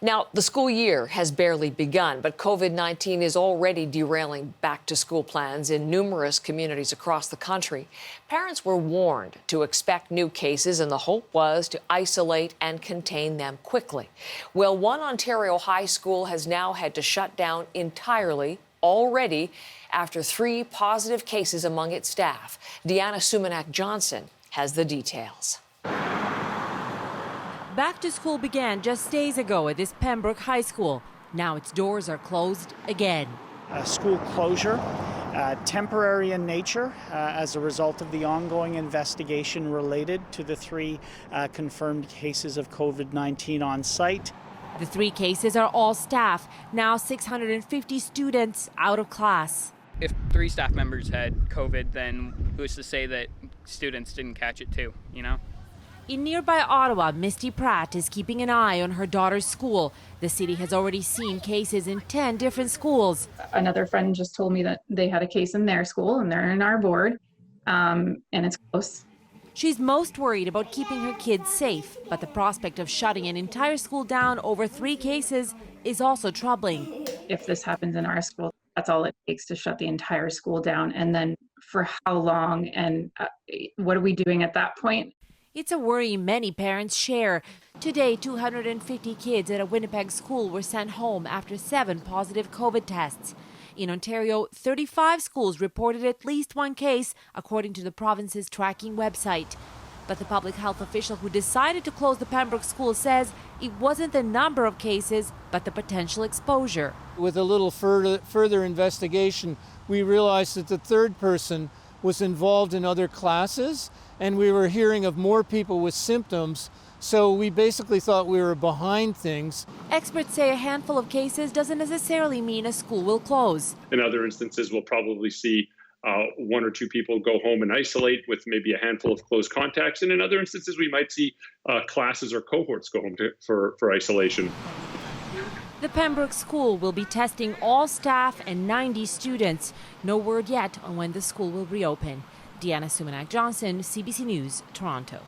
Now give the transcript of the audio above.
Now, the school year has barely begun, but COVID-19 is already derailing back-to-school plans in numerous communities across the country. Parents were warned to expect new cases, and the hope was to isolate and contain them quickly. Well, one Ontario high school has now had to shut down entirely already after 3 positive cases among its staff. Deanna Sumanak-Johnson has the details. Back to school began just days ago at this Pembroke high school. Now its doors are closed again. A school closure, temporary in nature as a result of the ongoing investigation related to the 3 confirmed cases of COVID-19 on site. The 3 cases are all staff. Now 650 students out of class. If 3 staff members had COVID, then who's to say that students didn't catch it too, you know? In nearby Ottawa, Misty Pratt is keeping an eye on her daughter's school. The city has already seen cases in 10 different schools. Another friend just told me that they had a case in their school and they're in our board, and it's close. She's most worried about keeping her kids safe, but the prospect of shutting an entire school down over 3 cases is also troubling. If this happens in our school, that's all it takes to shut the entire school down. And then for how long, and what are we doing at that point? It's a worry many parents share. Today, 250 kids at a Winnipeg school were sent home after 7 positive COVID tests. In Ontario, 35 schools reported at least 1 case, according to the province's tracking website. But the public health official who decided to close the Pembroke school says it wasn't the number of cases, but the potential exposure. With a little further investigation, we realized that the 3rd person was involved in other classes, and we were hearing of more people with symptoms, so we basically thought we were behind things. Experts say a handful of cases doesn't necessarily mean a school will close. In other instances, we'll probably see 1 or 2 people go home and isolate with maybe a handful of close contacts, and in other instances, we might see classes or cohorts go home for isolation. The Pembroke school will be testing all staff and 90 students. No word yet on when the school will reopen. Deanna Sumanak-Johnson, CBC News, Toronto.